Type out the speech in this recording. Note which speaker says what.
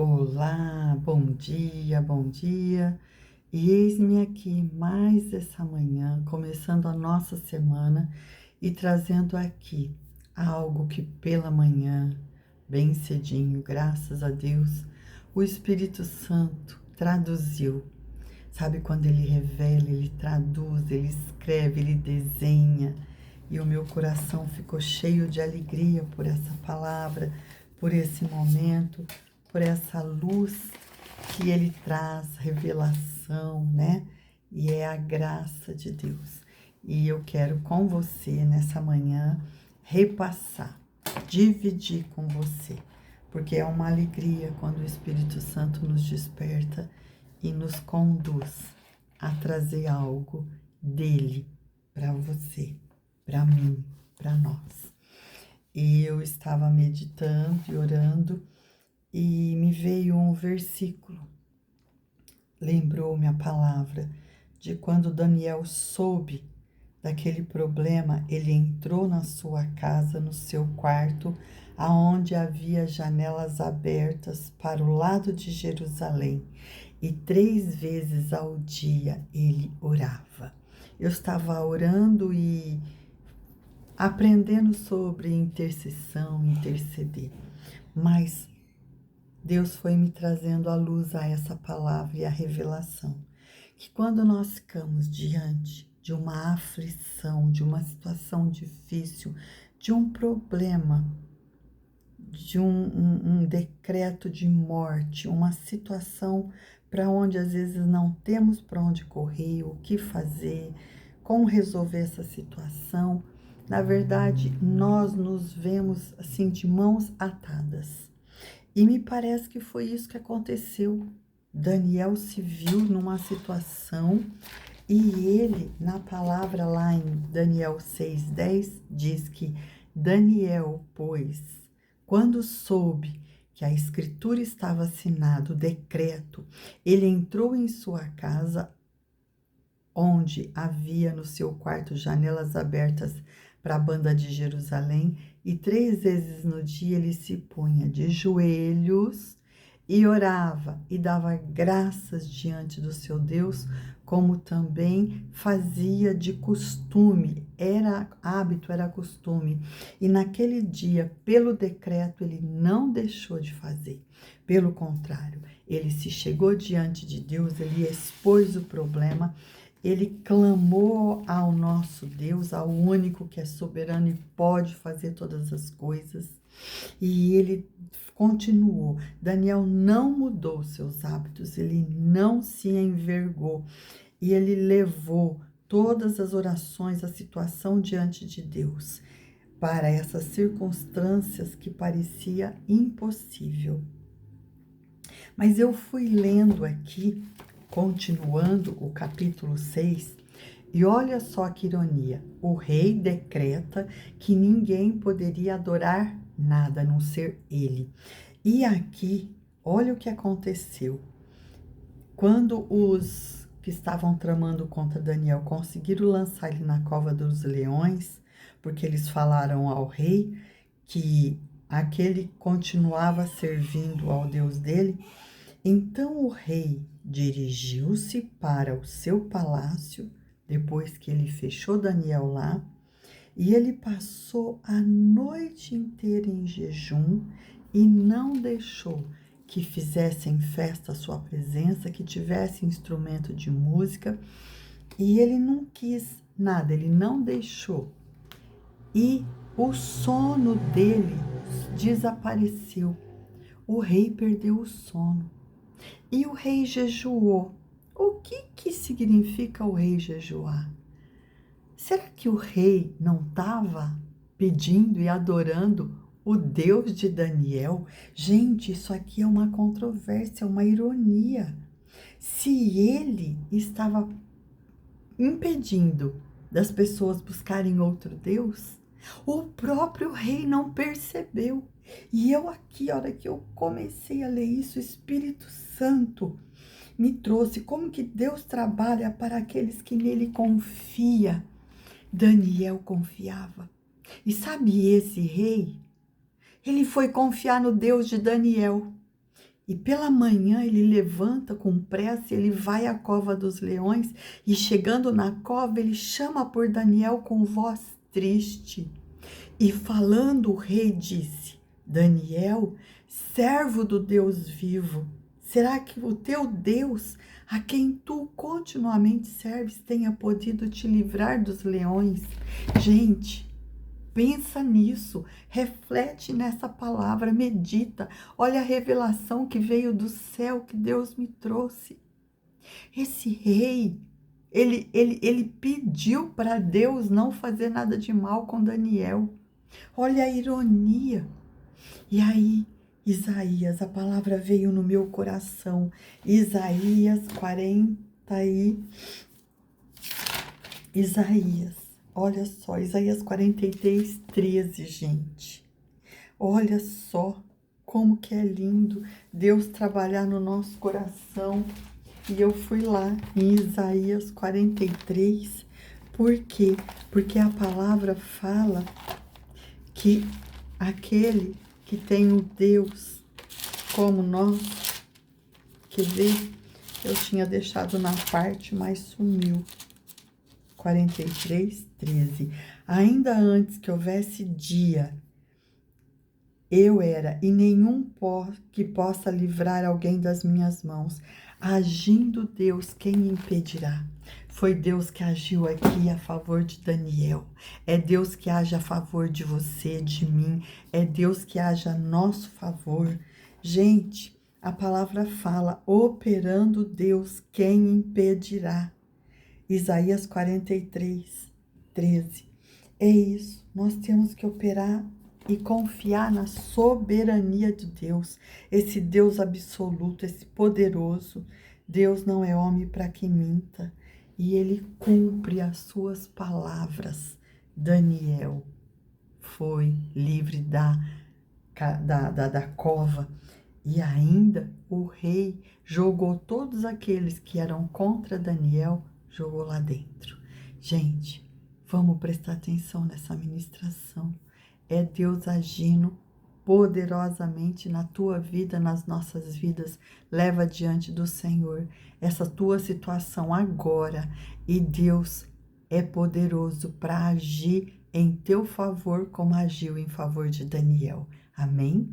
Speaker 1: Olá, bom dia, bom dia. E eis-me aqui mais essa manhã, começando a nossa semana e trazendo aqui algo que pela manhã, bem cedinho, graças a Deus, o Espírito Santo traduziu. Sabe quando ele revela, ele traduz, ele escreve, ele desenha. E o meu coração ficou cheio de alegria por essa palavra, por esse momento, por essa luz que ele traz, revelação, né? E é a graça de Deus. E eu quero com você nessa manhã repassar, dividir com você, porque é uma alegria quando o Espírito Santo nos desperta e nos conduz a trazer algo dele para você, para mim, para nós. E eu estava meditando e orando e me veio um versículo. Lembrou-me a palavra de quando Daniel soube daquele problema, ele entrou na sua casa, no seu quarto, aonde havia janelas abertas para o lado de Jerusalém, e 3 vezes ao dia ele orava. Eu estava orando e aprendendo sobre intercessão, interceder, mas Deus foi me trazendo à luz a essa palavra e a revelação, que quando nós ficamos diante de uma aflição, de uma situação difícil, de um problema, de um decreto de morte, uma situação para onde às vezes não temos para onde correr, o que fazer, como resolver essa situação, na verdade, nós nos vemos assim de mãos atadas. E me parece que foi isso que aconteceu. Daniel se viu numa situação e ele, na palavra lá em Daniel 6:10, diz que Daniel, pois, quando soube que a escritura estava assinada, o decreto, ele entrou em sua casa, onde havia no seu quarto janelas abertas para a banda de Jerusalém, e 3 vezes no dia ele se punha de joelhos e orava e dava graças diante do seu Deus, como também fazia de costume, era hábito, era costume. E naquele dia, pelo decreto, ele não deixou de fazer. Pelo contrário, ele se chegou diante de Deus, ele expôs o problema, ele clamou ao nosso Deus, ao único que é soberano e pode fazer todas as coisas. E ele continuou. Daniel não mudou seus hábitos, ele não se envergou. E ele levou todas as orações, a situação diante de Deus, para essas circunstâncias que parecia impossível. Mas eu fui lendo aqui, continuando o capítulo 6, e olha só que ironia. O rei decreta que ninguém poderia adorar nada a não ser ele. E aqui, olha o que aconteceu. Quando os que estavam tramando contra Daniel conseguiram lançar ele na cova dos leões, porque eles falaram ao rei que aquele continuava servindo ao Deus dele, então o rei dirigiu-se para o seu palácio, depois que ele fechou Daniel lá, e ele passou a noite inteira em jejum e não deixou que fizessem festa à sua presença, que tivesse instrumento de música, e ele não quis nada, ele não deixou. E o sono dele desapareceu. O rei perdeu o sono. E o rei jejuou. O que significa o rei jejuar? Será que o rei não estava pedindo e adorando o Deus de Daniel? Gente, isso aqui é uma controvérsia, uma ironia. Se ele estava impedindo das pessoas buscarem outro Deus, o próprio rei não percebeu. E eu aqui, a hora que eu comecei a ler isso, o Espírito Santo me trouxe como que Deus trabalha para aqueles que nele confiam. Daniel confiava. E sabe esse rei? Ele foi confiar no Deus de Daniel. E pela manhã ele levanta com pressa, ele vai à cova dos leões e chegando na cova ele chama por Daniel com voz triste. E falando o rei disse: Daniel, servo do Deus vivo, será que o teu Deus, a quem tu continuamente serves, tenha podido te livrar dos leões? Gente, pensa nisso, reflete nessa palavra, medita, olha a revelação que veio do céu que Deus me trouxe. Esse rei, ele pediu para Deus não fazer nada de mal com Daniel. Olha a ironia. E aí, Isaías, a palavra veio no meu coração. Isaías 40 e... Isaías, olha só, Isaías 43, 13, gente. Olha só como que é lindo Deus trabalhar no nosso coração. E eu fui lá em Isaías 43, por quê? Porque a palavra fala que aquele que tem o Deus como nós, quer ver? Eu tinha deixado na parte, mas sumiu. 43, 13. Ainda antes que houvesse dia, eu era, e nenhum que possa livrar alguém das minhas mãos. Agindo Deus, quem impedirá? Foi Deus que agiu aqui a favor de Daniel. É Deus que age a favor de você, de mim. É Deus que age a nosso favor. Gente, a palavra fala, operando Deus, quem impedirá? Isaías 43, 13. É isso, nós temos que operar e confiar na soberania de Deus, esse Deus absoluto, esse poderoso. Deus não é homem para que minta, e ele cumpre as suas palavras. Daniel foi livre da cova, e ainda o rei jogou todos aqueles que eram contra Daniel, jogou lá dentro. Gente, vamos prestar atenção nessa ministração. É Deus agindo poderosamente na tua vida, nas nossas vidas. Leva diante do Senhor essa tua situação agora. E Deus é poderoso para agir em teu favor, como agiu em favor de Daniel. Amém?